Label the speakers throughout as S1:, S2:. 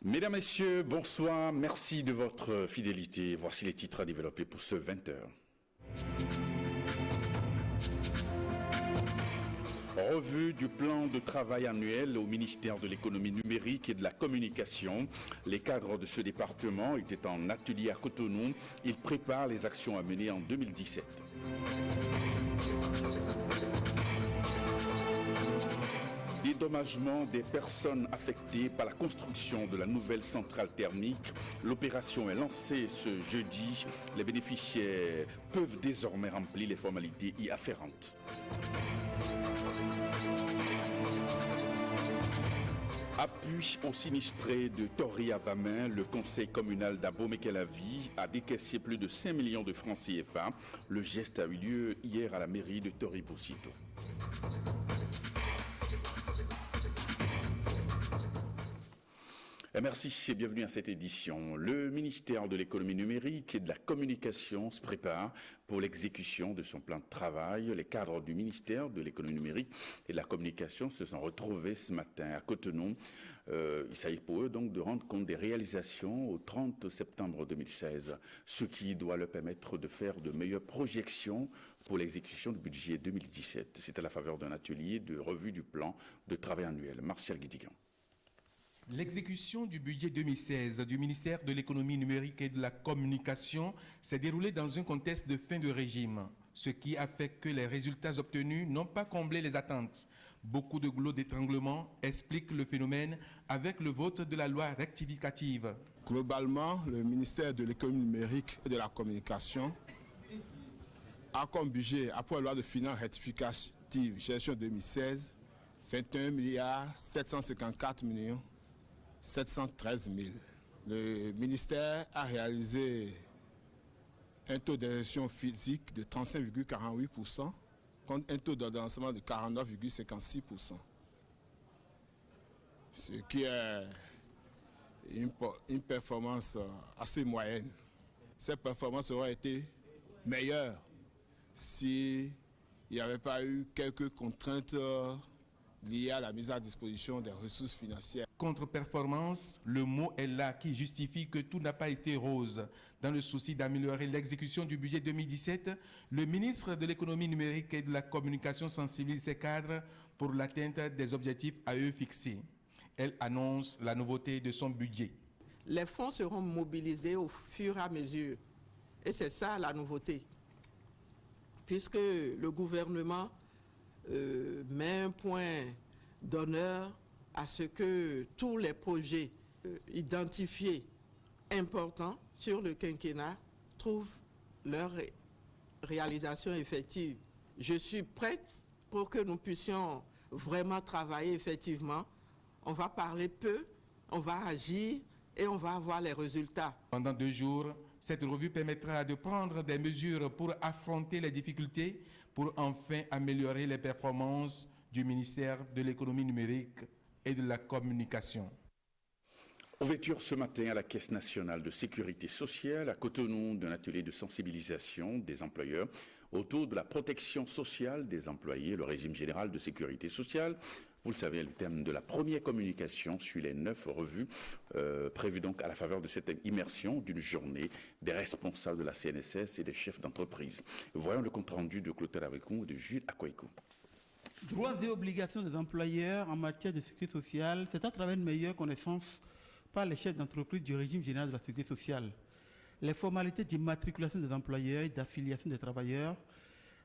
S1: Mesdames, Messieurs, bonsoir. Merci de votre fidélité. Voici les titres à développer pour ce 20h. Revue du plan de travail annuel au ministère de l'économie numérique et de la communication. Les cadres de ce département étaient en atelier à Cotonou. Ils préparent les actions à mener en 2017. Dédommagement des personnes affectées par la construction de la nouvelle centrale thermique. L'opération est lancée ce jeudi. Les bénéficiaires peuvent désormais remplir les formalités y afférentes. Appui aux sinistrés de Tori-à-Vamin, le conseil communal d'Abomey-Kelavi a décaissé plus de 5 millions de francs CFA. Le geste a eu lieu hier à la mairie de Tori-Boussito. Merci et bienvenue à cette édition. Le ministère de l'économie numérique et de la communication se prépare pour l'exécution de son plan de travail. Les cadres du ministère de l'économie numérique et de la communication se sont retrouvés ce matin à Cotonou. Il s'agit pour eux donc de rendre compte des réalisations au 30 septembre 2016, ce qui doit leur permettre de faire de meilleures projections pour l'exécution du budget 2017. C'est à la faveur d'un atelier de revue du plan de travail annuel. Martial Guidigan.
S2: L'exécution du budget 2016 du ministère de l'économie numérique et de la communication s'est déroulée dans un contexte de fin de régime, ce qui a fait que les résultats obtenus n'ont pas comblé les attentes. Beaucoup de goulots d'étranglement expliquent le phénomène avec le vote de la loi rectificative.
S3: Globalement, le ministère de l'économie numérique et de la communication a comme budget, après la loi de finances rectificative gestion 2016, 21 754 713 000. Le ministère a réalisé un taux d'injection physique de 35,48% contre un taux d'ordonnancement de 49,56%. Ce qui est une performance assez moyenne. Cette performance aurait été meilleure s'il n'y avait pas eu quelques contraintes liées à la mise à disposition des ressources financières.
S2: Contre-performance, le mot est là qui justifie que tout n'a pas été rose. Dans le souci d'améliorer l'exécution du budget 2017, le ministre de l'économie numérique et de la communication sensibilise ses cadres pour l'atteinte des objectifs à eux fixés. Elle annonce la nouveauté de son budget.
S4: Les fonds seront mobilisés au fur et à mesure. Et c'est ça la nouveauté. Puisque le gouvernement met un point d'honneur à ce que tous les projets identifiés importants sur le quinquennat trouvent leur réalisation effective. Je suis prête pour que nous puissions vraiment travailler effectivement. On va parler peu, on va agir et on va avoir les résultats.
S2: Pendant 2 jours, cette revue permettra de prendre des mesures pour affronter les difficultés, pour enfin améliorer les performances du ministère de l'économie numérique et de la communication.
S1: Ouverture ce matin à la Caisse nationale de sécurité sociale à Cotonou d'un atelier de sensibilisation des employeurs autour de la protection sociale des employés, le régime général de sécurité sociale. Vous le savez, le thème de la première communication suit les 9 revues prévues donc à la faveur de cette immersion d'une journée des responsables de la CNSS et des chefs d'entreprise. Voyons le compte-rendu de Clotaire Avekou et de Jules Akoikou.
S5: Droits et obligations des employeurs en matière de sécurité sociale, c'est à travers une meilleure connaissance par les chefs d'entreprise du régime général de la sécurité sociale. Les formalités d'immatriculation des employeurs et d'affiliation des travailleurs,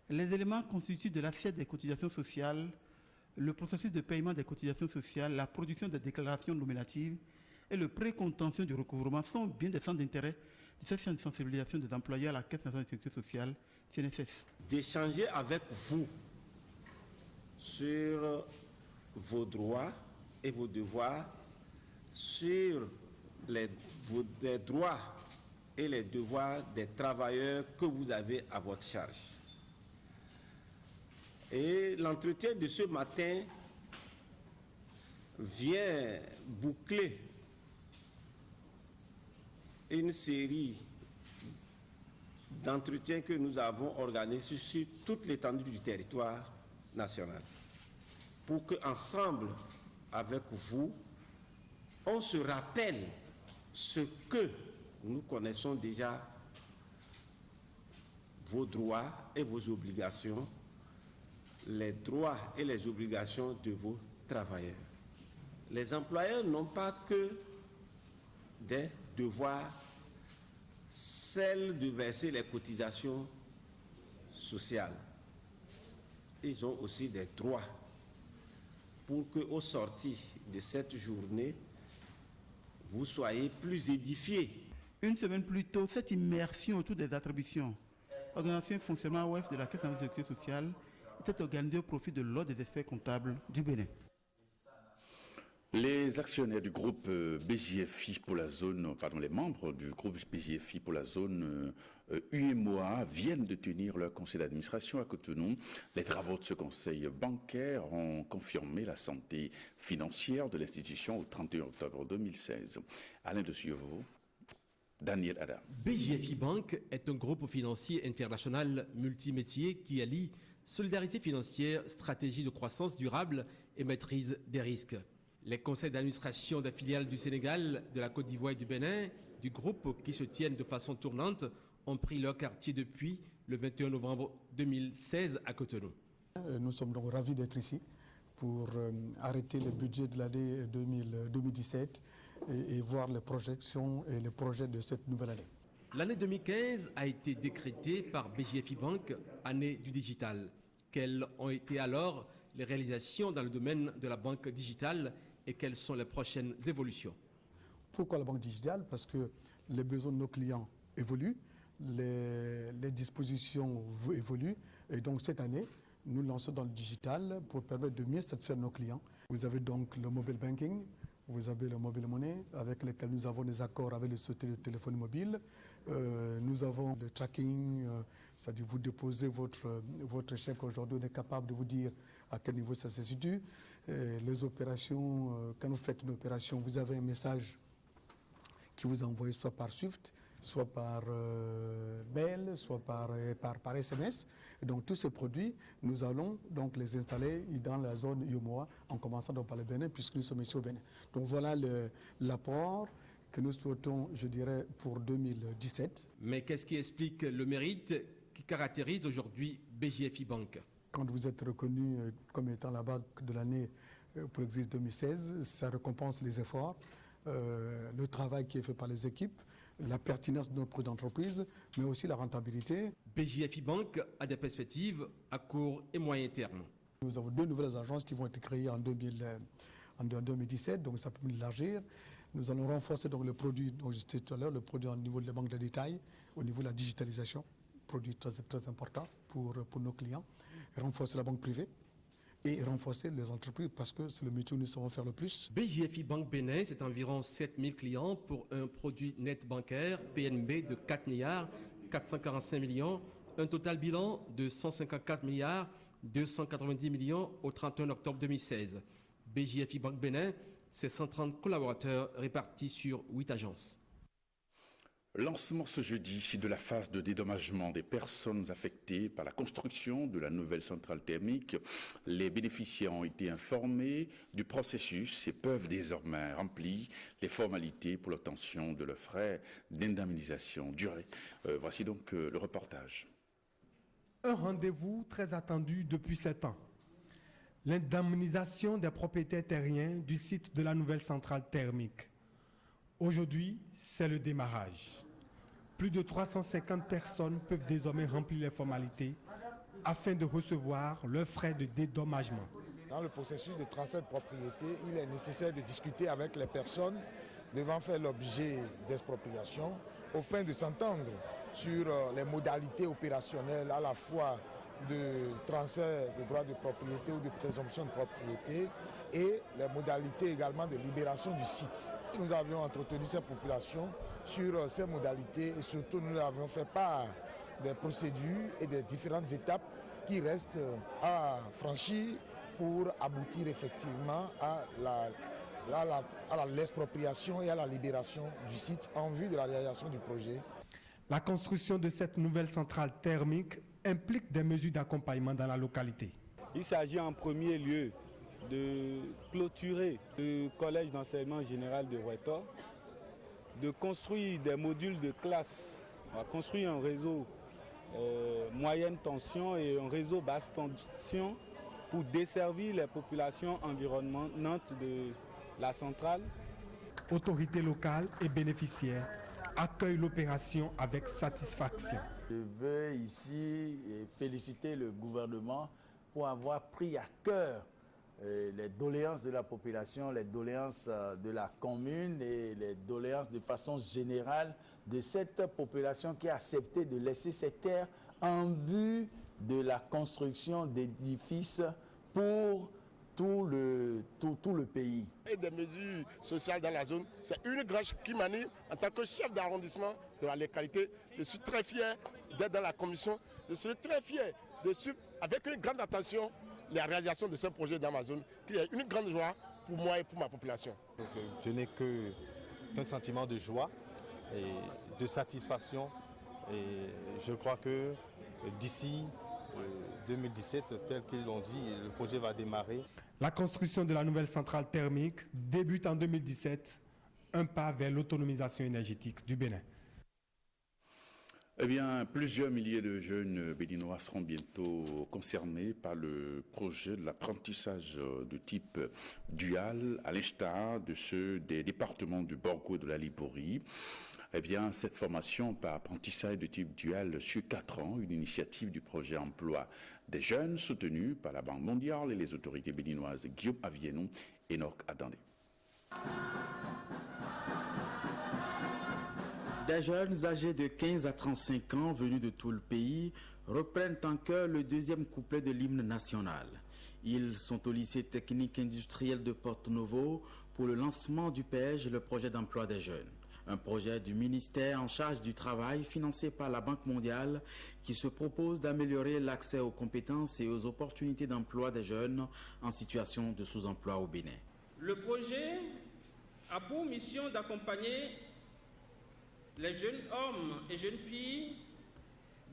S5: les éléments constitutifs de l'assiette des cotisations sociales, le processus de paiement des cotisations sociales, la production des déclarations nominatives et le précontentieux du recouvrement sont bien des centres d'intérêt de cette chaîne de sensibilisation des employeurs à la Caisse nationale de sécurité sociale, CNSS.
S6: D'échanger avec vous sur vos droits et vos devoirs, sur les droits et les devoirs des travailleurs que vous avez à votre charge. Et l'entretien de ce matin vient boucler une série d'entretiens que nous avons organisés sur toute l'étendue du territoire national pour que, ensemble avec vous, on se rappelle ce que nous connaissons déjà, vos droits et vos obligations, les droits et les obligations de vos travailleurs. Les employeurs n'ont pas que des devoirs, celle de verser les cotisations sociales. Ils ont aussi des droits pour qu'au sorti de cette journée, vous soyez plus édifiés.
S5: Une semaine plus tôt, cette immersion autour des attributions, organisation et fonctionnement OF de la Caisse nationale de sécurité sociale était organisée au profit de l'Ordre des experts comptables du Bénin.
S1: Les actionnaires du groupe BJFI pour la zone, les membres du groupe BJFI pour la zone UEMOA viennent de tenir leur conseil d'administration à Cotonou. Les travaux de ce conseil bancaire ont confirmé la santé financière de l'institution au 31 octobre 2016. Alain de Suevo, Daniel Adam.
S7: BJFI Bank est un groupe financier international multimétier qui allie solidarité financière, stratégie de croissance durable et maîtrise des risques. Les conseils d'administration des filiales du Sénégal, de la Côte d'Ivoire et du Bénin, du groupe qui se tiennent de façon tournante, ont pris leur quartier depuis le 21 novembre 2016 à Cotonou.
S8: Nous sommes donc ravis d'être ici pour arrêter le budget de l'année 2017 et voir les projections et les projets de cette nouvelle année.
S7: L'année 2015 a été décrétée par BJFI Bank, année du digital. Quelles ont été alors les réalisations dans le domaine de la banque digitale et quelles sont les prochaines évolutions?
S8: Pourquoi la banque digitale? Parce que les besoins de nos clients évoluent, les dispositions évoluent et donc cette année, nous lançons dans le digital pour permettre de mieux satisfaire nos clients. Vous avez donc le mobile banking, vous avez le mobile money avec lequel nous avons des accords avec les sociétés de téléphonie mobile. Nous avons le tracking, c'est-à-dire vous déposez votre chèque aujourd'hui, on est capable de vous dire à quel niveau ça se situe. Les opérations, quand vous faites une opération, vous avez un message qui vous envoie soit par Swift, soit par mail, soit par SMS. Et donc tous ces produits, nous allons donc les installer dans la zone UEMOA, en commençant donc par le Bénin, puisque nous sommes ici au Bénin. Donc voilà l'apport que nous souhaitons, je dirais, pour 2017.
S7: Mais qu'est-ce qui explique le mérite qui caractérise aujourd'hui BJFI Bank?
S8: Quand vous êtes reconnu comme étant la banque de l'année pour l'exercice 2016, ça récompense les efforts, le travail qui est fait par les équipes, la pertinence de notre projet d'entreprise, mais aussi la rentabilité.
S7: BJFI Bank a des perspectives à court et moyen terme.
S8: Nous avons 2 nouvelles agences qui vont être créées en 2017, donc ça peut élargir. Nous allons renforcer donc le produit dont je disais tout à l'heure, le produit au niveau de la banque de détail, au niveau de la digitalisation, produit très important pour nos clients, renforcer la banque privée et renforcer les entreprises parce que c'est le métier où nous savons faire le plus.
S7: BJFI Bank Bénin, c'est environ 7000 clients pour un produit net bancaire PNB de 4 milliards 445 millions, un total bilan de 154 milliards 290 millions au 31 octobre 2016. BJFI Bank Bénin, c'est 130 collaborateurs répartis sur 8 agences.
S1: Lancement ce jeudi de la phase de dédommagement des personnes affectées par la construction de la nouvelle centrale thermique. Les bénéficiaires ont été informés du processus et peuvent désormais remplir les formalités pour l'obtention de leurs frais d'indemnisation durée. Voici donc le reportage.
S9: Un rendez-vous très attendu depuis 7 ans. L'indemnisation des propriétaires terriens du site de la nouvelle centrale thermique. Aujourd'hui, c'est le démarrage. Plus de 350 personnes peuvent désormais remplir les formalités afin de recevoir leurs frais de dédommagement.
S10: Dans le processus de transfert de propriété, il est nécessaire de discuter avec les personnes devant faire l'objet d'expropriation afin de s'entendre sur les modalités opérationnelles à la fois de transfert de droits de propriété ou de présomption de propriété et les modalités également de libération du site. Nous avions entretenu ces populations sur ces modalités et surtout nous avions fait part des procédures et des différentes étapes qui restent à franchir pour aboutir effectivement à l'expropriation et à la libération du site en vue de la réalisation du projet.
S9: La construction de cette nouvelle centrale thermique implique des mesures d'accompagnement dans la localité.
S11: Il s'agit en premier lieu de clôturer le collège d'enseignement général de Ouétor, de construire des modules de classe. On va construire un réseau moyenne tension et un réseau basse tension pour desservir les populations environnantes de la centrale.
S9: Autorités locales et bénéficiaires accueillent l'opération avec satisfaction.
S12: Je veux ici féliciter le gouvernement pour avoir pris à cœur les doléances de la population, les doléances de la commune et les doléances de façon générale de cette population qui a accepté de laisser ses terres en vue de la construction d'édifices pour tout le pays.
S13: Et des mesures sociales dans la zone, c'est une grande qui m'anime en tant que chef d'arrondissement de la localité. Je suis très fier d'être dans la commission. Je suis très fier de suivre avec une grande attention la réalisation de ce projet dans ma zone, qui est une grande joie pour moi et pour ma population.
S14: Je n'ai qu'un sentiment de joie et de satisfaction. Et je crois que d'ici 2017, tel qu'ils l'ont dit, le projet va démarrer.
S9: La construction de la nouvelle centrale thermique débute en 2017, un pas vers l'autonomisation énergétique du Bénin.
S1: Eh bien, plusieurs milliers de jeunes béninois seront bientôt concernés par le projet de l'apprentissage de type dual, à l'instar de ceux des départements du Borgo et de la Liborie. Eh bien, cette formation par apprentissage de type dual sur 4 ans, une initiative du projet emploi des jeunes soutenue par la Banque mondiale et les autorités béninoises Guillaume Avienon et Enoch Adandé.
S15: Des jeunes âgés de 15 à 35 ans venus de tout le pays reprennent en chœur le deuxième couplet de l'hymne national. Ils sont au lycée technique industriel de Porto-Novo pour le lancement du PEJ, le projet d'emploi des jeunes. Un projet du ministère en charge du travail financé par la Banque mondiale qui se propose d'améliorer l'accès aux compétences et aux opportunités d'emploi des jeunes en situation de sous-emploi au Bénin.
S16: Le projet a pour mission d'accompagner les jeunes hommes et jeunes filles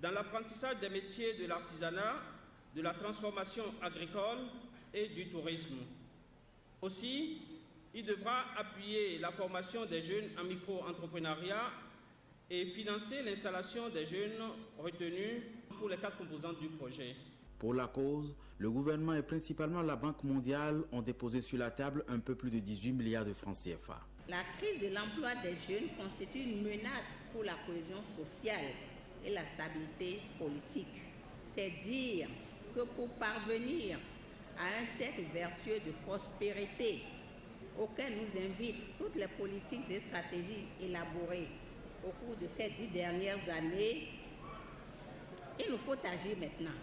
S16: dans l'apprentissage des métiers de l'artisanat, de la transformation agricole et du tourisme. Aussi, il devra appuyer la formation des jeunes en micro-entrepreneuriat et financer l'installation des jeunes retenus pour les 4 composantes du projet.
S15: Pour la cause, le gouvernement et principalement la Banque mondiale ont déposé sur la table un peu plus de 18 milliards de francs CFA.
S17: La crise de l'emploi des jeunes constitue une menace pour la cohésion sociale et la stabilité politique. C'est dire que pour parvenir à un cercle vertueux de prospérité auquel nous invitent toutes les politiques et stratégies élaborées au cours de ces 10 dernières années, il nous faut agir maintenant.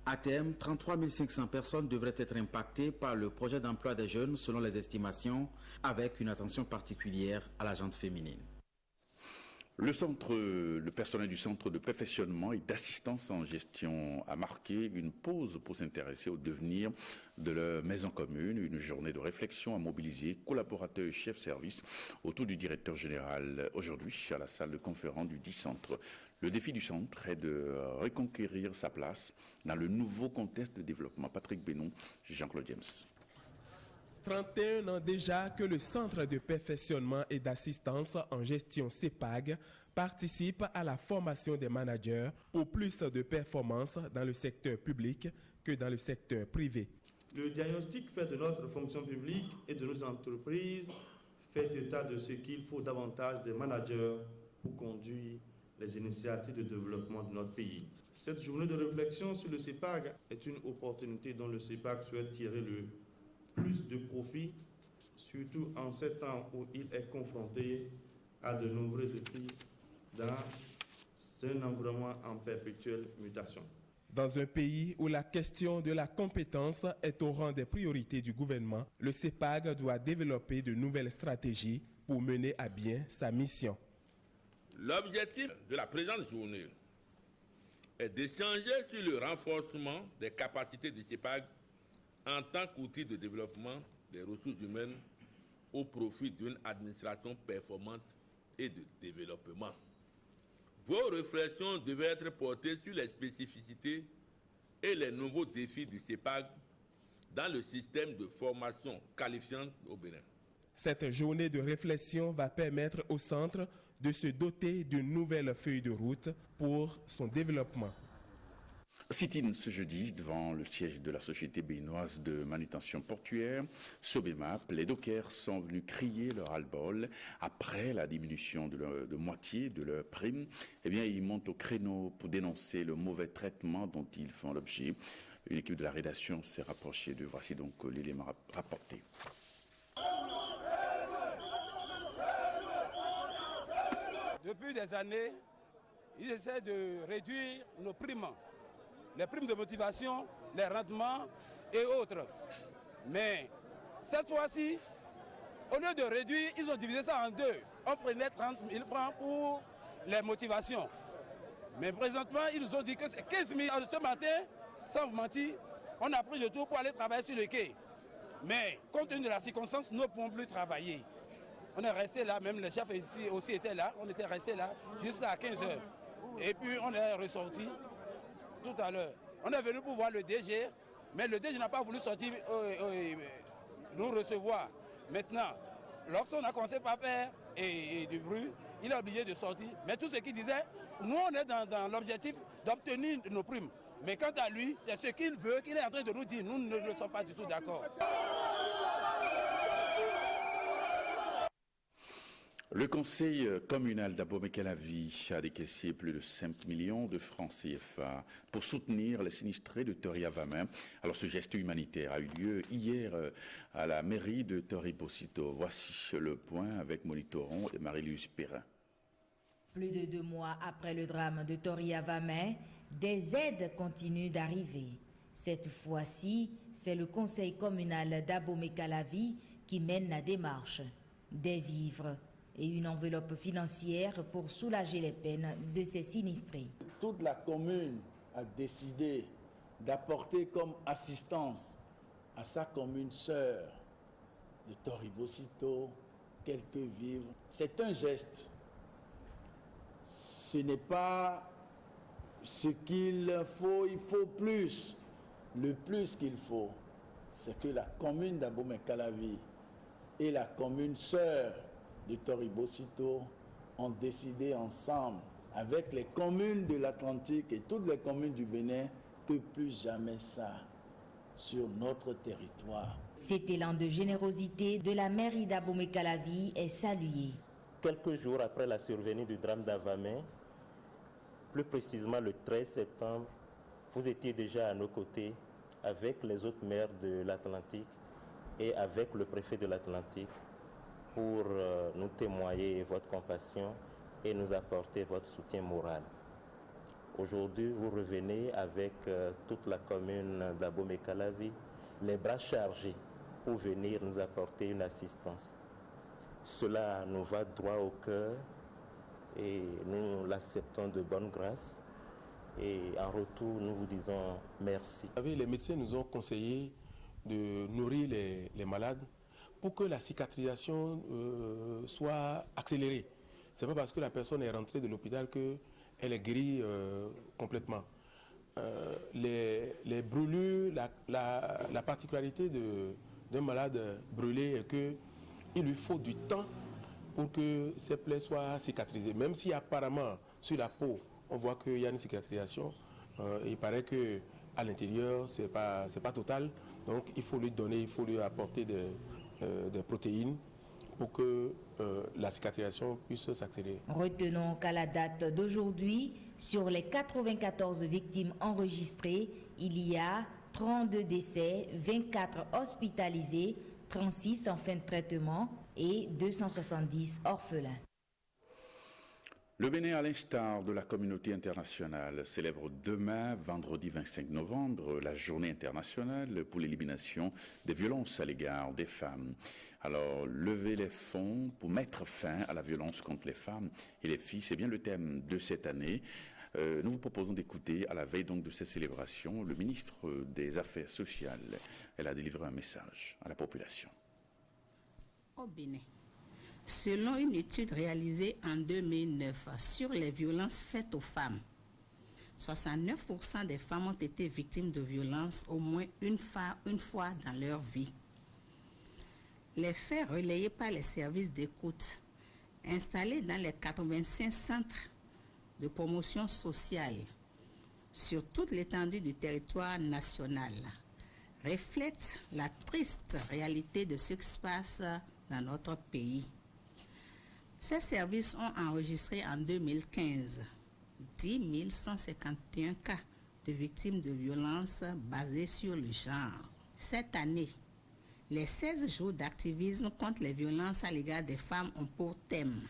S15: À terme, 33 500 personnes devraient être impactées par le projet d'emploi des jeunes selon les estimations, avec une attention particulière à la gente féminine.
S1: Le personnel du centre de perfectionnement et d'assistance en gestion a marqué une pause pour s'intéresser au devenir de leur maison commune. Une journée de réflexion a mobilisé collaborateurs et chefs service autour du directeur général aujourd'hui à la salle de conférence du dit centre. Le défi du centre est de reconquérir sa place dans le nouveau contexte de développement. Patrick Bénon, Jean-Claude James.
S18: 31 ans déjà que le Centre de perfectionnement et d'assistance en gestion CEPAG participe à la formation des managers pour plus de performances dans le secteur public que dans le secteur privé.
S19: Le diagnostic fait de notre fonction publique et de nos entreprises fait état de ce qu'il faut davantage de managers pour conduire les initiatives de développement de notre pays. Cette journée de réflexion sur le CEPAG est une opportunité dont le CEPAG souhaite tirer le plus de profit, surtout en ces temps où il est confronté à de nombreux défis dans un environnement en perpétuelle mutation.
S18: Dans un pays où la question de la compétence est au rang des priorités du gouvernement, le CEPAG doit développer de nouvelles stratégies pour mener à bien sa mission.
S20: L'objectif de la présente journée est d'échanger sur le renforcement des capacités du CEPAG en tant qu'outil de développement des ressources humaines au profit d'une administration performante et de développement. Vos réflexions devaient être portées sur les spécificités et les nouveaux défis du CEPAG dans le système de formation qualifiante au Bénin.
S18: Cette journée de réflexion va permettre au centre de se doter d'une nouvelle feuille de route pour son développement.
S1: Sit-in ce jeudi devant le siège de la Société béninoise de manutention portuaire, Sobemap. Les dockers sont venus crier leur ras-le-bol après la diminution de moitié de leur prime. Eh bien, ils montent au créneau pour dénoncer le mauvais traitement dont ils font l'objet. Une équipe de la rédaction s'est rapprochée d'eux. Voici donc l'élément rapporté.
S21: Depuis des années, ils essaient de réduire nos primes. Les primes de motivation, les rendements et autres. Mais cette fois-ci, au lieu de réduire, ils ont divisé ça en deux. On prenait 30 000 francs pour les motivations. Mais présentement, ils nous ont dit que c'est 15 000. Ce matin, sans vous mentir, on a pris le tour pour aller travailler sur le quai. Mais compte tenu de la circonstance, nous ne pouvons plus travailler. On est resté là, même les chefs ici aussi étaient là. On était resté là jusqu'à 15 h. Et puis on est ressorti tout à l'heure. On est venu pour voir le DG, mais le DG n'a pas voulu sortir nous recevoir. Maintenant, lorsqu'on a commencé par faire du bruit, il est obligé de sortir. Mais tout ce qu'il disait, nous on est dans l'objectif d'obtenir nos primes. Mais quant à lui, c'est ce qu'il veut, qu'il est en train de nous dire. Nous ne sommes pas du tout d'accord.
S1: Le conseil communal d'Abomey-Calavi a décaissé plus de 5 millions de francs CFA pour soutenir les sinistrés de Toria-Vamey. Alors ce geste humanitaire a eu lieu hier à la mairie de Tori-Bocito. Voici le point avec Monique Toron et Marie-Louise Perrin.
S22: Plus de 2 mois après le drame de Toria-Vamey, des aides continuent d'arriver. Cette fois-ci, c'est le conseil communal d'Abomey-Calavi qui mène la démarche. Des vivres et une enveloppe financière pour soulager les peines de ces sinistrés.
S12: Toute la commune a décidé d'apporter comme assistance à sa commune sœur de Tori-Bocito quelques vivres. C'est un geste. Ce n'est pas ce qu'il faut, il faut plus. Le plus qu'il faut, c'est que la commune d'Abomey-Calavi et la commune sœur de Tori-Bocito ont décidé ensemble, avec les communes de l'Atlantique et toutes les communes du Bénin, que plus jamais ça sur notre territoire.
S22: Cet élan de générosité de la mairie d'Abomey-Calavi est salué.
S23: Quelques jours après la survenue du drame d'Avamey, plus précisément le 13 septembre, vous étiez déjà à nos côtés avec les autres maires de l'Atlantique et avec le préfet de l'Atlantique pour nous témoigner votre compassion et nous apporter votre soutien moral. Aujourd'hui, vous revenez avec toute la commune d'Abomey-Calavi, les bras chargés pour venir nous apporter une assistance. Cela nous va droit au cœur et nous l'acceptons de bonne grâce. Et en retour, nous vous disons merci.
S24: Les médecins nous ont conseillé de nourrir les malades pour que la cicatrisation soit accélérée. Ce n'est pas parce que la personne est rentrée de l'hôpital qu'elle est guérie complètement. Les brûlures, la particularité d'un malade brûlé est qu'il lui faut du temps pour que ces plaies soient cicatrisées. Même si apparemment sur la peau, on voit qu'il y a une cicatrisation, il paraît qu'à l'intérieur, ce n'est pas total. Donc il faut lui apporter des protéines pour que la cicatrisation puisse s'accélérer.
S22: Retenons qu'à la date d'aujourd'hui, sur les 94 victimes enregistrées, il y a 32 décès, 24 hospitalisés, 36 en fin de traitement et 270 orphelins.
S1: Le Bénin, à l'instar de la communauté internationale, célèbre demain, vendredi 25 novembre, la journée internationale pour l'élimination des violences à l'égard des femmes. Alors, lever les fonds pour mettre fin à la violence contre les femmes et les filles, c'est bien le thème de cette année. Nous vous proposons d'écouter, à la veille donc de ces célébrations, le ministre des Affaires sociales. Elle a délivré un message à la population.
S17: Au Bénin, selon une étude réalisée en 2009 sur les violences faites aux femmes, 69% des femmes ont été victimes de violences au moins une fois dans leur vie. Les faits relayés par les services d'écoute installés dans les 85 centres de promotion sociale sur toute l'étendue du territoire national reflètent la triste réalité de ce qui se passe dans notre pays. Ces services ont enregistré en 2015 10 151 cas de victimes de violences basées sur le genre. Cette année, les 16 jours d'activisme contre les violences à l'égard des femmes ont pour thème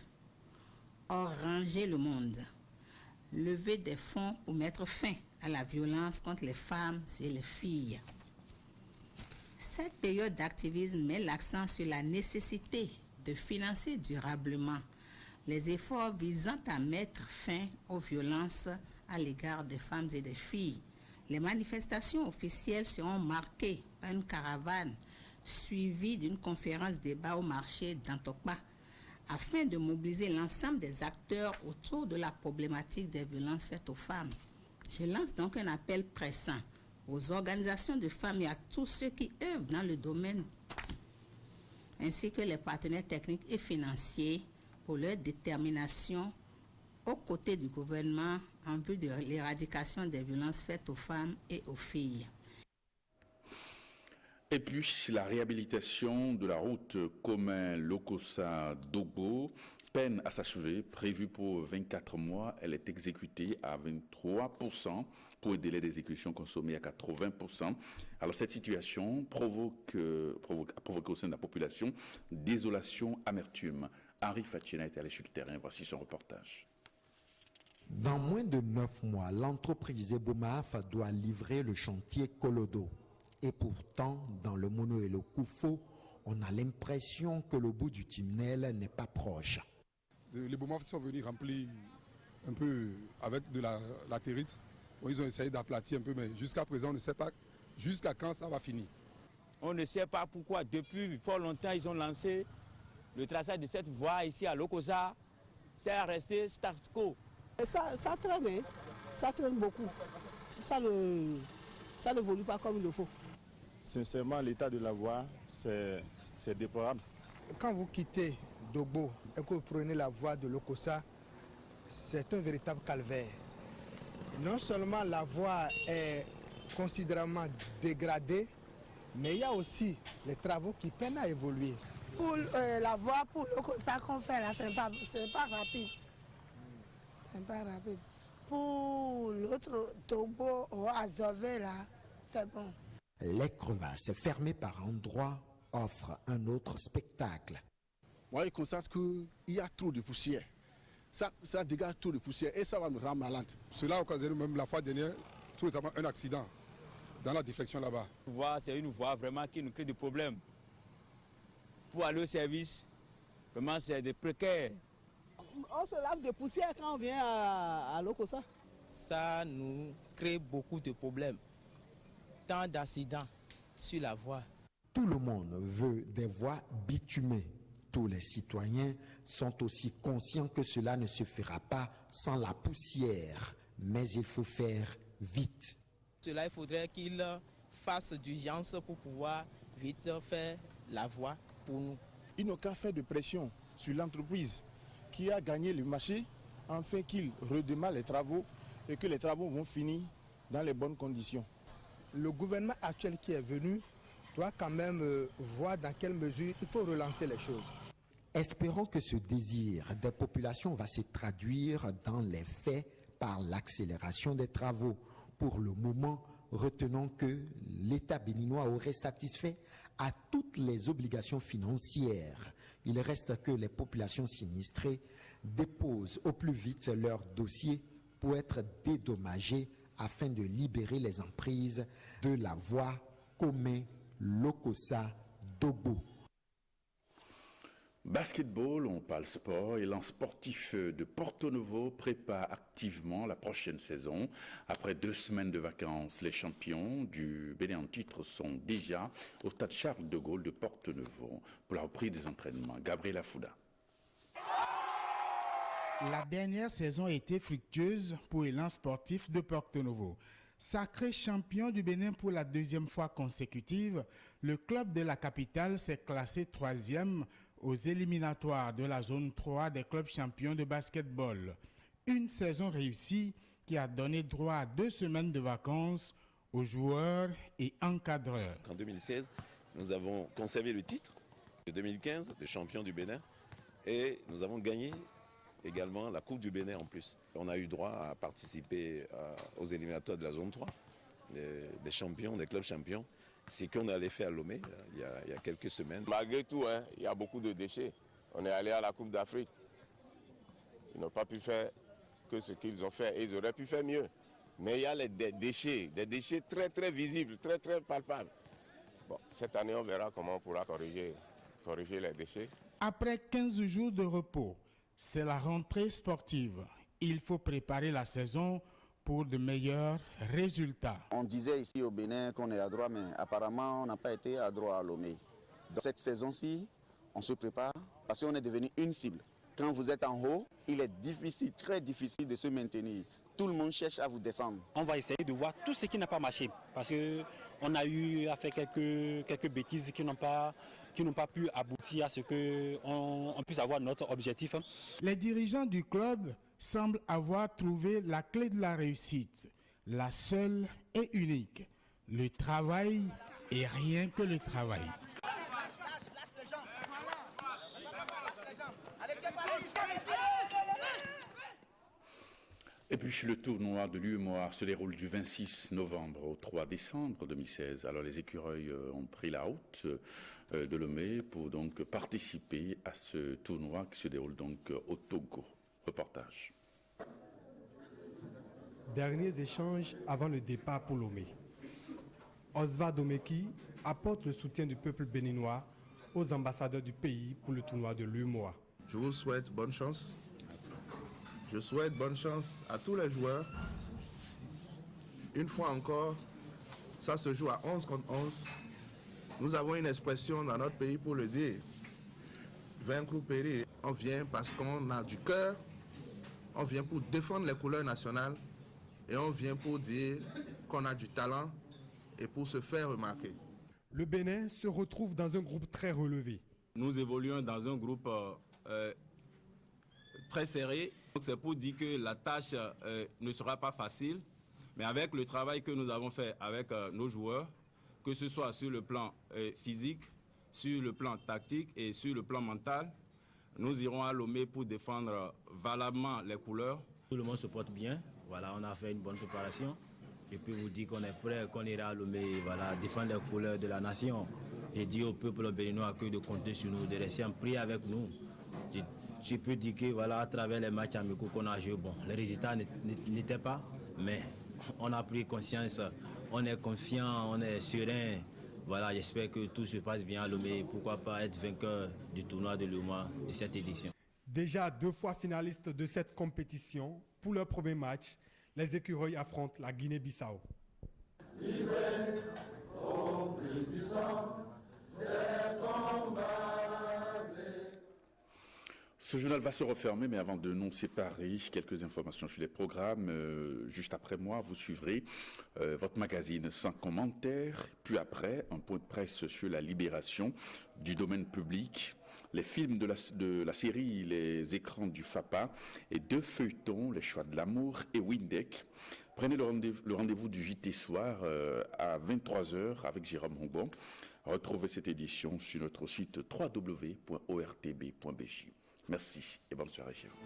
S17: Oranger le monde, lever des fonds pour mettre fin à la violence contre les femmes et les filles. Cette période d'activisme met l'accent sur la nécessité de financer durablement les efforts visant à mettre fin aux violences à l'égard des femmes et des filles. Les manifestations officielles seront marquées par une caravane suivie d'une conférence débat au marché d'Antokpa afin de mobiliser l'ensemble des acteurs autour de la problématique des violences faites aux femmes. Je lance donc un appel pressant aux organisations de femmes et à tous ceux qui œuvrent dans le domaine, ainsi que les partenaires techniques et financiers, pour leur détermination aux côtés du gouvernement en vue de l'éradication des violences faites aux femmes et aux filles.
S1: Et puis, la réhabilitation de la route Commin-Lokossa-Dogbo peine à s'achever. Prévue pour 24 mois, elle est exécutée à 23% pour un délai d'exécution consommé à 80%. Alors, cette situation a provoqué au sein de la population désolation, amertume. Henri Fatchina est allé sur le terrain. Voici son reportage.
S2: Dans moins de 9 mois, l'entreprise Ebomaf doit livrer le chantier Kolodo. Et pourtant, dans le Mono et le Koufo, on a l'impression que le bout du tunnel n'est pas proche.
S3: Les Ebomaf sont venus remplir un peu avec de la latérite. Bon, ils ont essayé d'aplatir un peu, mais jusqu'à présent, on ne sait pas jusqu'à quand ça va finir.
S4: On ne sait pas pourquoi. Depuis fort longtemps, ils ont lancé le traçage de cette voie ici à Lokossa. C'est resté statu quo.
S6: Ça traîne beaucoup. Ça ne évolue pas comme il le faut.
S25: Sincèrement, l'état de la voie, c'est déplorable.
S10: Quand vous quittez Dogbo et que vous prenez la voie de Lokossa, c'est un véritable calvaire. Non seulement la voie est considérablement dégradée, mais il y a aussi les travaux qui peinent à évoluer.
S6: Pour la voie pour Lokossa qu'on fait là, ce n'est pas rapide. C'est pas rapide. Pour l'autre Dogbo ou Azové là, c'est bon.
S2: Les crevasses fermées par endroits offrent un autre spectacle.
S13: Moi, je constate qu'il y a trop de poussière. Ça dégage trop de poussière et ça va me rendre malade.
S3: Cela a occasionné même la fois dernière, tout récemment, un accident dans la déflexion là-bas.
S4: C'est une voie vraiment qui nous crée des problèmes. Pour aller au service, vraiment c'est des précaires.
S6: On se lave de poussière quand on vient à Lokossa.
S26: Ça nous crée beaucoup de problèmes. Tant d'accidents sur la voie.
S2: Tout le monde veut des voies bitumées. Tous les citoyens sont aussi conscients que cela ne se fera pas sans la poussière. Mais il faut faire vite.
S26: Cela, il faudrait qu'ils fassent d'urgence pour pouvoir vite faire la voie pour nous.
S25: Ils n'ont qu'à faire de pression sur l'entreprise qui a gagné le marché afin qu'il redémarre les travaux et que les travaux vont finir dans les bonnes conditions.
S10: Le gouvernement actuel qui est venu doit quand même voir dans quelle mesure il faut relancer les choses.
S2: Espérons que ce désir des populations va se traduire dans les faits par l'accélération des travaux. Pour le moment, retenons que l'État béninois aurait satisfait à toutes les obligations financières. Il reste que les populations sinistrées déposent au plus vite leur dossier pour être dédommagées afin de libérer les emprises de la voie Commin-Lokossa-Dogbo.
S1: Basketball, on parle sport, et l'élan sportif de Porto Novo prépare activement la prochaine saison. Après 2 semaines de vacances, les champions du Bénin en titre sont déjà au stade Charles de Gaulle de Porto Novo pour la reprise des entraînements. Gabriel Afouda.
S5: La dernière saison a été fructueuse pour l'élan sportif de Porto Novo. Sacré champion du Bénin pour la deuxième fois consécutive, le club de la capitale s'est classé 3e aux éliminatoires de la zone 3 des clubs champions de basketball. Une saison réussie qui a donné droit à 2 semaines de vacances aux joueurs et encadreurs.
S7: En 2016, nous avons conservé le titre de 2015 de champion du Bénin et nous avons gagné également la Coupe du Bénin en plus. On a eu droit à participer aux éliminatoires de la zone 3, des champions, des clubs champions. C'est qu'on allait faire à Lomé il y a quelques semaines.
S8: Malgré tout, il y a beaucoup de déchets. On est allé à la Coupe d'Afrique. Ils n'ont pas pu faire que ce qu'ils ont fait et ils auraient pu faire mieux. Mais il y a des déchets très très visibles, très très palpables. Bon, cette année, on verra comment on pourra corriger les déchets.
S5: Après 15 jours de repos, c'est la rentrée sportive. Il faut préparer la saison pour de meilleurs résultats.
S9: On disait ici au Bénin qu'on est adroit, mais apparemment on n'a pas été adroit à Lomé. Dans cette saison-ci, on se prépare parce qu'on est devenu une cible. Quand vous êtes en haut, il est difficile, très difficile de se maintenir. Tout le monde cherche à vous descendre.
S11: On va essayer de voir tout ce qui n'a pas marché parce qu'on a eu à faire quelques bêtises qui n'ont pas pu aboutir à ce qu'on puisse avoir notre objectif.
S5: Les dirigeants du club semblent avoir trouvé la clé de la réussite, la seule et unique. Le travail et rien que le travail.
S1: Et puis le tournoi de l'UEMOA se déroule du 26 novembre au 3 décembre 2016. Alors les écureuils ont pris la route de Lomé pour donc participer à ce tournoi qui se déroule donc au Togo. Reportage.
S14: Derniers échanges avant le départ pour Lomé. Osva Domeki apporte le soutien du peuple béninois aux ambassadeurs du pays pour le tournoi de l'UEMOA.
S27: Je vous souhaite bonne chance. Je souhaite bonne chance à tous les joueurs. Une fois encore, ça se joue à 11 contre 11. Nous avons une expression dans notre pays pour le dire. Vaincre ou périr, on vient parce qu'on a du cœur, on vient pour défendre les couleurs nationales et on vient pour dire qu'on a du talent et pour se faire remarquer.
S14: Le Bénin se retrouve dans un groupe très relevé.
S28: Nous évoluons dans un groupe très serré. C'est pour dire que la tâche ne sera pas facile, mais avec le travail que nous avons fait avec nos joueurs, que ce soit sur le plan physique, sur le plan tactique et sur le plan mental, nous irons à Lomé pour défendre valablement les couleurs.
S11: Tout le monde se porte bien. Voilà, on a fait une bonne préparation. Je peux vous dire qu'on est prêt, qu'on ira à Lomé, voilà, défendre les couleurs de la nation. J'ai dit au peuple béninois que de compter sur nous, de rester en prière avec nous. Je peux dire que voilà, à travers les matchs amicaux qu'on a joués, bon, les résultats n'étaient pas, mais on a pris conscience, on est confiant, on est serein. Voilà, j'espère que tout se passe bien à Lomé. Pourquoi pas être vainqueur du tournoi de l'UEMOA de cette édition.
S14: Déjà 2 fois finalistes de cette compétition, pour leur premier match, les écureuils affrontent la Guinée-Bissau.
S1: Ce journal va se refermer, mais avant de nous séparer, quelques informations sur les programmes. Juste après moi, vous suivrez votre magazine sans commentaire. Puis après, un point de presse sur la libération du domaine public, les films de la série Les écrans du FAPA et 2 feuilletons, Les choix de l'amour et Windeck. Prenez le rendez-vous du JT Soir à 23h avec Jérôme Hongbon. Retrouvez cette édition sur notre site www.ortb.bj. Merci et bonne soirée chez vous.